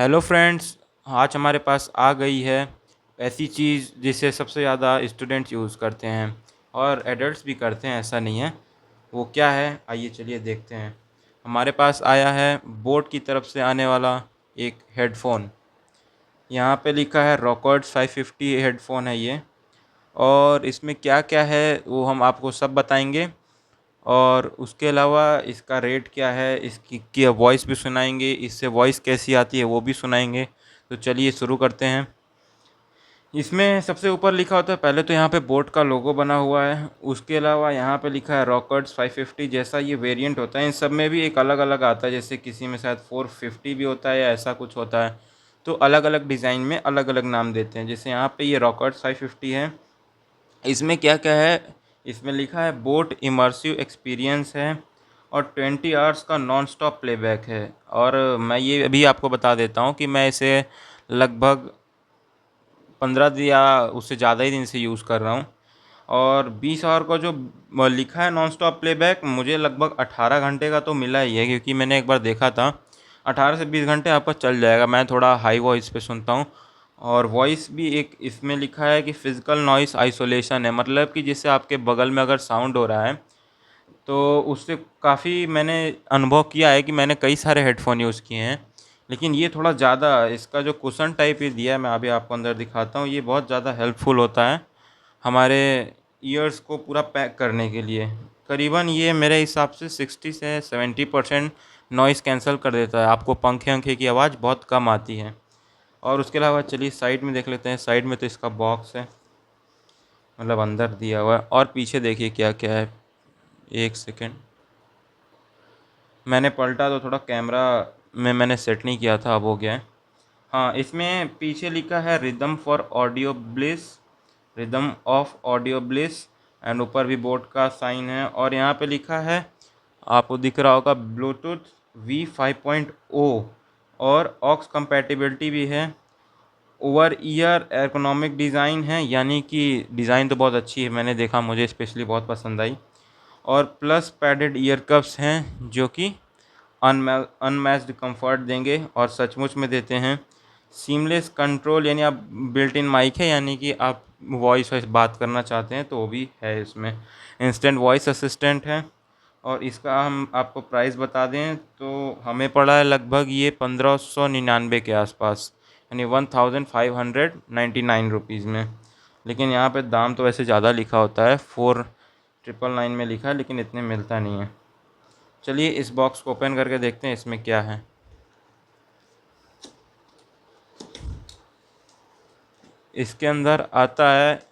Hello friends. आज हमारे पास आ गई है ऐसी चीज़ जिसे सबसे ज़्यादा स्टूडेंट्स यूज़ करते हैं और एडल्ट्स भी करते हैं, ऐसा नहीं है। वो क्या है, आइए चलिए देखते हैं। हमारे पास आया है बोट की तरफ से आने वाला एक हेडफ़ोन। यहाँ पे लिखा है रॉकर्ड्स 550 हेडफ़ोन है ये। और इसमें क्या क्या है वो हम आपको सब बताएंगे। और उसके अलावा इसका रेट क्या है, इसकी की वॉइस भी सुनाएंगे, इससे वॉइस कैसी आती है वो भी सुनाएंगे। तो चलिए शुरू करते हैं। इसमें सबसे ऊपर लिखा होता है, पहले तो यहाँ पे बोट का लोगो बना हुआ है। उसके अलावा यहाँ पे लिखा है रॉकर्ड्स 550। जैसा ये वेरिएंट होता है इन सब में भी एक अलग अलग आता है, जैसे किसी में शायद 450 भी होता है या ऐसा कुछ होता है। तो अलग अलग डिज़ाइन में अलग अलग नाम देते हैं। जैसे यहाँ पे ये रॉकर्ड्स 550 है। इसमें क्या क्या है, इसमें लिखा है बोट इमर्सिव एक्सपीरियंस है और 20 आवर्स का नॉन स्टॉप प्लेबैक है। और मैं ये अभी आपको बता देता हूँ कि मैं इसे लगभग 15 या उससे ज़्यादा ही दिन से यूज़ कर रहा हूँ। और 20 आवर का जो लिखा है नॉन स्टॉप प्लेबैक, मुझे लगभग 18 घंटे का तो मिला ही है, क्योंकि मैंने एक बार देखा था। 18 से 20 घंटे आपका चल जाएगा। मैं थोड़ा हाई वॉइस पे सुनता हूँ। और वॉइस भी एक इसमें लिखा है कि फिज़िकल नॉइस आइसोलेशन है, मतलब कि जैसे आपके बगल में अगर साउंड हो रहा है तो उससे काफ़ी मैंने अनुभव किया है कि मैंने कई सारे हेडफ़ोन यूज़ किए हैं। लेकिन ये थोड़ा ज़्यादा, इसका जो कुशन टाइप ये दिया है, मैं अभी आपको अंदर दिखाता हूँ, ये बहुत ज़्यादा हेल्पफुल होता है हमारे ईयर्स को पूरा पैक करने के लिए। करीबन ये मेरे हिसाब से 60 से 70% नॉइज़ कैंसल कर देता है। आपको पंखे वंखे की आवाज़ बहुत कम आती है। और उसके अलावा चलिए साइड में देख लेते हैं। साइड में तो इसका बॉक्स है, मतलब अंदर दिया हुआ है। और पीछे देखिए क्या क्या है। एक सेकेंड, मैंने पलटा तो थोड़ा कैमरा में मैंने सेट नहीं किया था, अब हो गया है। हाँ, इसमें पीछे लिखा है rhythm for audio bliss, rhythm of audio bliss. And ऊपर भी बोट का साइन है। और यहाँ पे लिखा है, आपको दिख रहा होगा, ब्लूटूथ V5.0 और ऑक्स कंपैटिबिलिटी भी है। ओवर ईयर एर्गोनॉमिक डिज़ाइन है, यानी कि डिज़ाइन तो बहुत अच्छी है, मैंने देखा, मुझे स्पेशली बहुत पसंद आई। और प्लस पैडेड ईयर कप्स हैं जो कि अनमैच्ड कंफर्ट देंगे और सचमुच में देते हैं। सीमलेस कंट्रोल, यानी आप बिल्ट इन माइक है, यानी कि आप वॉइस वाइस बात करना चाहते हैं तो वो भी है इसमें। इंस्टेंट वॉइस असिस्टेंट है। और इसका हम आपको प्राइस बता दें तो हमें पड़ा है लगभग ये 1599 के आसपास, यानी 1599 रुपीज़ में। लेकिन यहाँ पे दाम तो वैसे ज़्यादा लिखा होता है, 4999 में लिखा है, लेकिन इतने मिलता नहीं है। चलिए इस बॉक्स को ओपन करके देखते हैं इसमें क्या है। इसके अंदर आता है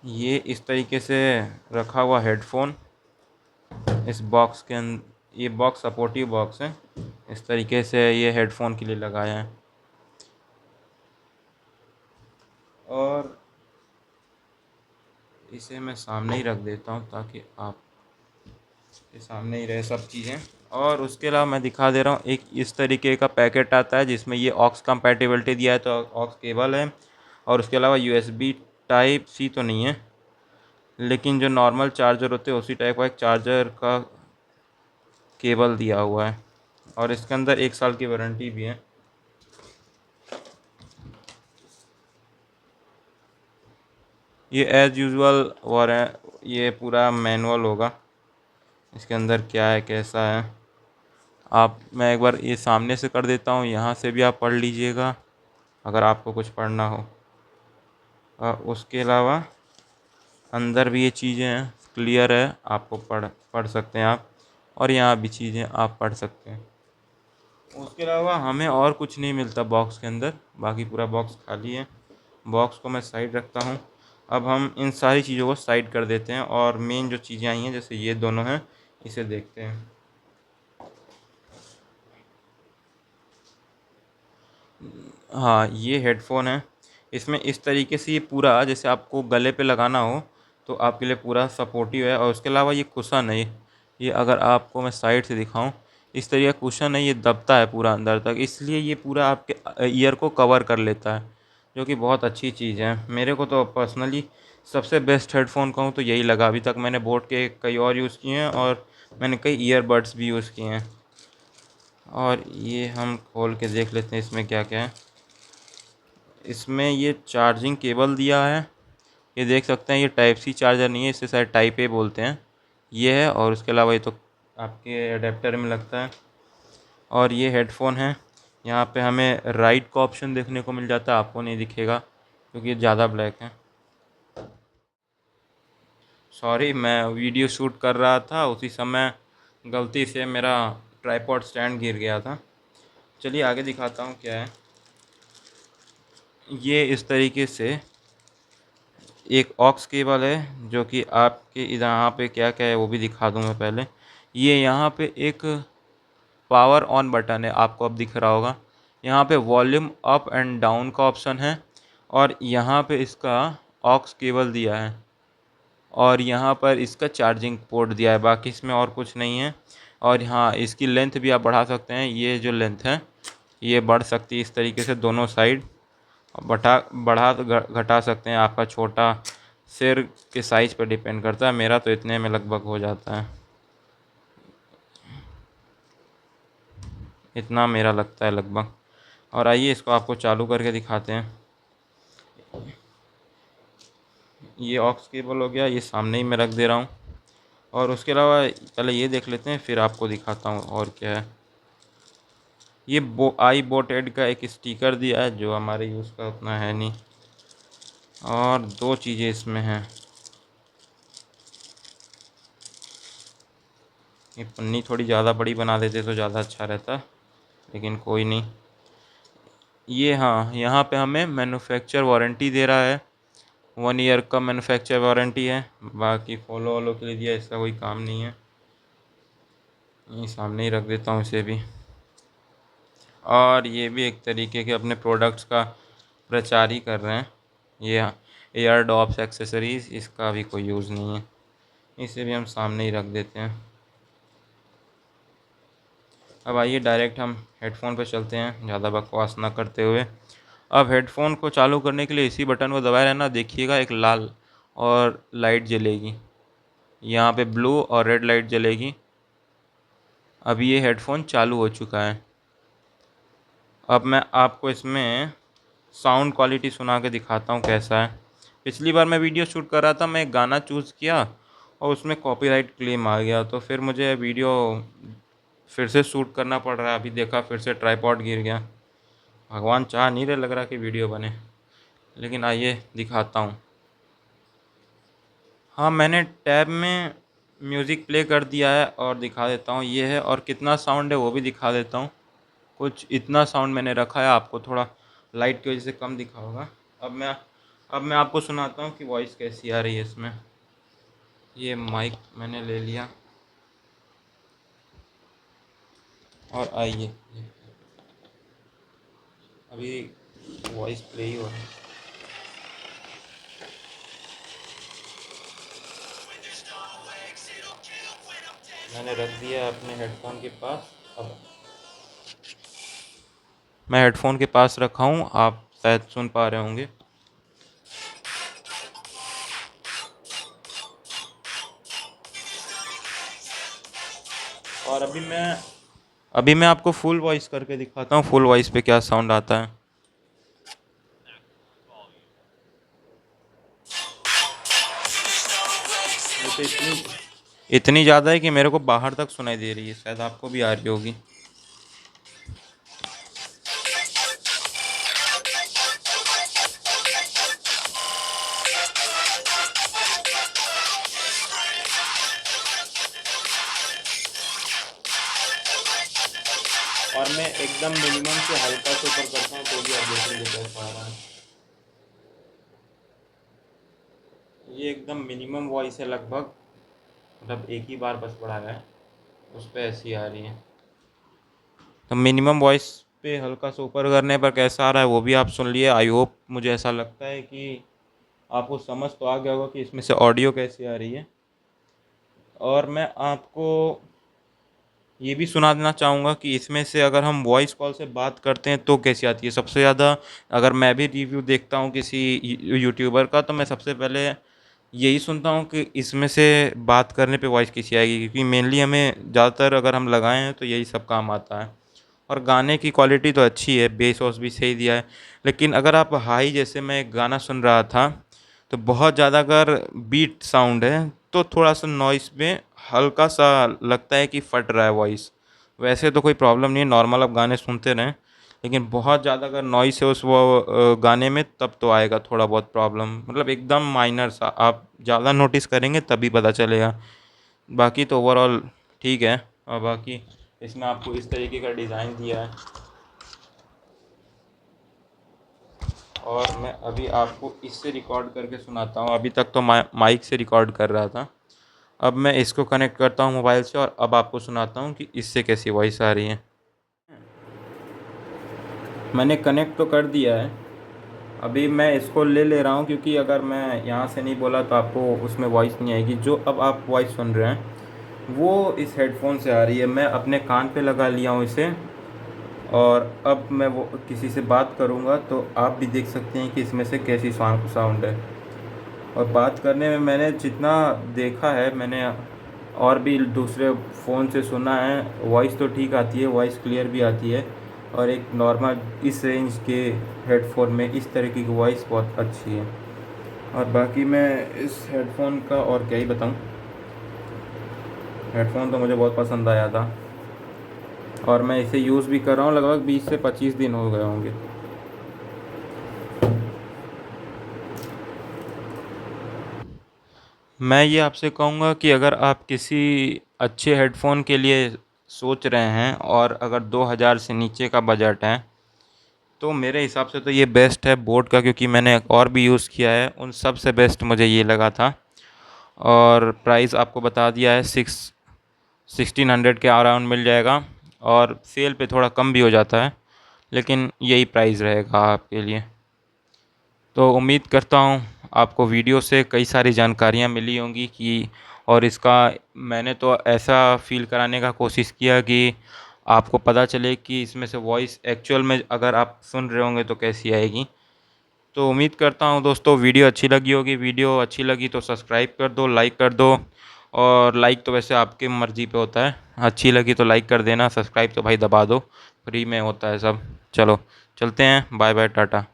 ये इस तरीके से रखा हुआ हेडफोन। इस बॉक्स के ये बॉक्स सपोर्टिव बॉक्स है, इस तरीके से ये हेडफोन के लिए लगाया है। और इसे मैं सामने ही रख देता हूँ ताकि आप के सामने ही रहे सब चीज़ें। और उसके अलावा मैं दिखा दे रहा हूँ, एक इस तरीके का पैकेट आता है जिसमें ये ऑक्स कंपैटिबिलिटी दिया है, तो ऑक्स केबल है। और उसके अलावा USB टाइप सी तो नहीं है, लेकिन जो नॉर्मल चार्जर होते हैं उसी टाइप का एक चार्जर का केबल दिया हुआ है। और इसके अंदर 1 साल की वारंटी भी है। ये एज़ यूजुअल ये पूरा मैनुअल होगा, इसके अंदर क्या है कैसा है। मैं एक बार ये सामने से कर देता हूँ, यहाँ से भी आप पढ़ लीजिएगा अगर आपको कुछ पढ़ना हो। उसके अलावा अंदर भी ये चीज़ें हैं, क्लियर है, आपको पढ़ पढ़ सकते हैं आप। और यहाँ भी चीज़ें आप पढ़ सकते हैं। उसके अलावा हमें और कुछ नहीं मिलता बॉक्स के अंदर, बाकी पूरा बॉक्स खाली है। बॉक्स को मैं साइड रखता हूँ। अब हम इन सारी चीज़ों को साइड कर देते हैं और मेन जो चीज़ें आई हैं, जैसे ये दोनों हैं, इसे देखते हैं। हाँ, ये हेडफ़ोन है। इसमें इस तरीके से ये पूरा, जैसे आपको गले पे लगाना हो तो आपके लिए पूरा सपोर्टिव है। और उसके अलावा ये कुशन है, ये अगर आपको मैं साइड से दिखाऊं, इस तरीके का कुशन है, ये दबता है पूरा अंदर तक, इसलिए ये पूरा आपके ईयर को कवर कर लेता है, जो कि बहुत अच्छी चीज़ है। मेरे को तो पर्सनली सबसे बेस्ट हेडफ़ोन कहूँ तो यही लगा। अभी तक मैंने बोट के कई और यूज़ किए हैं और मैंने कई ईयरबड्स भी यूज़ किए हैं। और ये हम खोल के देख लेते हैं इसमें क्या क्या है। इसमें ये चार्जिंग केबल दिया है, ये देख सकते हैं। ये टाइप सी चार्जर नहीं है, इसे शायद टाइप ए बोलते हैं। ये है, और उसके अलावा ये तो आपके अडेप्टर में लगता है। और ये हेडफोन है। यहाँ पे हमें राइट का ऑप्शन देखने को मिल जाता है, आपको नहीं दिखेगा क्योंकि ये ज़्यादा ब्लैक है। सॉरी, मैं वीडियो शूट कर रहा था, उसी समय गलती से मेरा ट्राइपॉड स्टैंड गिर गया था। चलिए आगे दिखाता हूँ क्या है। ये इस तरीके से एक ऑक्स केबल है, जो कि आपके यहाँ पे क्या क्या है वो भी दिखा दूँ मैं पहले। ये यहाँ पे एक पावर ऑन बटन है, आपको अब दिख रहा होगा। यहाँ पे वॉल्यूम अप एंड डाउन का ऑप्शन है, और यहाँ पे इसका ऑक्स केबल दिया है, और यहाँ पर इसका चार्जिंग पोर्ट दिया है। बाकी इसमें और कुछ नहीं है। और हाँ, इसकी लेंथ भी आप बढ़ा सकते हैं। ये जो लेंथ है ये बढ़ सकती है इस तरीके से दोनों साइड, बढ़ा घटा सकते हैं। आपका छोटा सिर के साइज़ पर डिपेंड करता है, मेरा तो इतने में लगभग हो जाता है, इतना मेरा लगता है लगभग। और आइए इसको आपको चालू करके दिखाते हैं। ये ऑक्स केबल हो गया, ये सामने ही मैं रख दे रहा हूँ। और उसके अलावा पहले ये देख लेते हैं, फिर आपको दिखाता हूँ और क्या है। ये आई बोटेड का एक स्टिकर दिया है, जो हमारे यूज़ का उतना है नहीं। और दो चीज़ें इसमें हैं। ये पन्नी थोड़ी ज़्यादा बड़ी बना देते तो ज़्यादा अच्छा रहता, लेकिन कोई नहीं। ये हाँ, यहाँ पे हमें मैन्युफैक्चर वारंटी दे रहा है, 1 ईयर का मैन्युफैक्चर वारंटी है। बाकी फॉलो वॉलो के लिए दिया, इसका कोई काम नहीं है। ये सामने ही रख देता हूँ इसे भी। और ये भी एक तरीके के अपने प्रोडक्ट्स का प्रचार ही कर रहे हैं। ये एयर डॉप्स एक्सेसरीज़, इसका भी कोई यूज़ नहीं है, इसे भी हम सामने ही रख देते हैं। अब आइए डायरेक्ट हम हेडफोन पे चलते हैं, ज़्यादा बकवास ना करते हुए। अब हेडफोन को चालू करने के लिए इसी बटन को दबाए रहना, देखिएगा एक लाल और लाइट जलेगी, यहाँ पे ब्लू और रेड लाइट जलेगी। अब ये हेडफोन चालू हो चुका है। अब मैं आपको इसमें साउंड क्वालिटी सुना के दिखाता हूँ कैसा है। पिछली बार मैं वीडियो शूट कर रहा था, मैं एक गाना चूज़ किया और उसमें कॉपीराइट क्लेम आ गया, तो फिर मुझे वीडियो फिर से शूट करना पड़ रहा है। अभी देखा फिर से ट्राइपॉड गिर गया। भगवान चाह नहीं रहे लग रहा कि वीडियो बने, लेकिन आइए दिखाता हूँ। हाँ, मैंने टैब में म्यूज़िक प्ले कर दिया है और दिखा देता हूँ ये है, और कितना साउंड है वो भी दिखा देता हूँ। कुछ इतना साउंड मैंने रखा है, आपको थोड़ा लाइट की वजह से कम दिखा होगा। अब मैं आपको सुनाता हूँ कि वॉइस कैसी आ रही है इसमें। ये माइक मैंने ले लिया, और आइए अभी वॉइस प्ले ही हो रहा है। मैंने रख दिया अपने हेडफोन के पास। अब मैं हेडफोन के पास रखा हूँ, आप शायद सुन पा रहे होंगे। और अभी मैं आपको फुल वॉइस करके दिखाता हूँ, फुल वॉइस पे क्या साउंड आता है। ये तो इतनी ज़्यादा है कि मेरे को बाहर तक सुनाई दे रही है, शायद आपको भी आ रही होगी। और मैं एकदम मिनिमम से हल्का से ऊपर करता हूँ तो भी आप देखेंगे कैसा आ रहा है। ये एकदम मिनिमम वॉइस है लगभग, मतलब एक ही बार बस बढ़ाया है, उस पर ऐसी आ रही है। तो मिनिमम वॉइस पे हल्का सा ऊपर करने पर कैसा आ रहा है वो भी आप सुन लिए। आई होप, मुझे ऐसा लगता है कि आपको समझ तो आ गया होगा कि इसमें से ऑडियो कैसी आ रही है। और मैं आपको ये भी सुना देना चाहूँगा कि इसमें से अगर हम वॉइस कॉल से बात करते हैं तो कैसी आती है सबसे ज़्यादा। अगर मैं भी रिव्यू देखता हूँ किसी यूट्यूबर का, तो मैं सबसे पहले यही सुनता हूँ कि इसमें से बात करने पे वॉइस कैसी आएगी, क्योंकि मेनली हमें ज़्यादातर अगर हम लगाएं हैं तो यही सब काम आता है। और गाने की क्वालिटी तो अच्छी है, बेस वॉस भी सही दिया है। लेकिन अगर आप हाई, जैसे मैं एक गाना सुन रहा था तो बहुत ज़्यादा अगर बीट साउंड है तो थोड़ा सा नॉइस में हल्का सा लगता है कि फट रहा है वॉइस। वैसे तो कोई प्रॉब्लम नहीं है, नॉर्मल आप गाने सुनते रहें। लेकिन बहुत ज़्यादा अगर नॉइस है उस गाने में, तब तो आएगा थोड़ा बहुत प्रॉब्लम, मतलब एकदम माइनर सा, आप ज़्यादा नोटिस करेंगे तभी पता चलेगा। बाकी तो ओवरऑल ठीक है। और बाकी इसमें आपको इस तरीके का डिज़ाइन दिया है। और मैं अभी आपको इससे रिकॉर्ड करके सुनाता हूँ। अभी तक तो माइक से रिकॉर्ड कर रहा था, अब मैं इसको कनेक्ट करता हूँ मोबाइल से और अब आपको सुनाता हूँ कि इससे कैसी वॉइस आ रही है। मैंने कनेक्ट तो कर दिया है, अभी मैं इसको ले ले रहा हूँ क्योंकि अगर मैं यहाँ से नहीं बोला तो आपको उसमें वॉइस नहीं आएगी। जो अब आप वॉइस सुन रहे हैं वो इस हेडफोन से आ रही है। मैं अपने कान पे लगा लिया हूँ इसे, और अब मैं वो किसी से बात करूँगा तो आप भी देख सकते हैं कि इसमें से कैसी साउंड है। और बात करने में मैंने जितना देखा है, मैंने और भी दूसरे फ़ोन से सुना है, वॉइस तो ठीक आती है, वॉइस क्लियर भी आती है। और एक नॉर्मल इस रेंज के हेडफोन में इस तरीके की वॉइस बहुत अच्छी है। और बाकी मैं इस हेडफोन का और क्या ही बताऊं, हेडफोन तो मुझे बहुत पसंद आया था और मैं इसे यूज़ भी कर रहा हूँ, लगभग 20 से 25 दिन हो गए होंगे। मैं ये आपसे कहूँगा कि अगर आप किसी अच्छे हेडफोन के लिए सोच रहे हैं और अगर 2000 से नीचे का बजट है तो मेरे हिसाब से तो ये बेस्ट है बोट का, क्योंकि मैंने और भी यूज़ किया है, उन सब से बेस्ट मुझे ये लगा था। और प्राइस आपको बता दिया है, 1600 के अराउंड मिल जाएगा। और सेल पे थोड़ा कम भी हो जाता है, लेकिन यही प्राइस रहेगा आपके लिए। तो उम्मीद करता हूँ आपको वीडियो से कई सारी जानकारियाँ मिली होंगी कि, और इसका मैंने तो ऐसा फ़ील कराने का कोशिश किया कि आपको पता चले कि इसमें से वॉइस एक्चुअल में अगर आप सुन रहे होंगे तो कैसी आएगी। तो उम्मीद करता हूँ दोस्तों वीडियो अच्छी लगी होगी। वीडियो अच्छी लगी तो सब्सक्राइब कर दो, लाइक कर दो। और लाइक तो वैसे आपके मर्ज़ी पे होता है, अच्छी लगी तो लाइक कर देना, सब्सक्राइब तो भाई दबा दो, फ्री में होता है सब। चलो चलते हैं, बाय बाय, टाटा।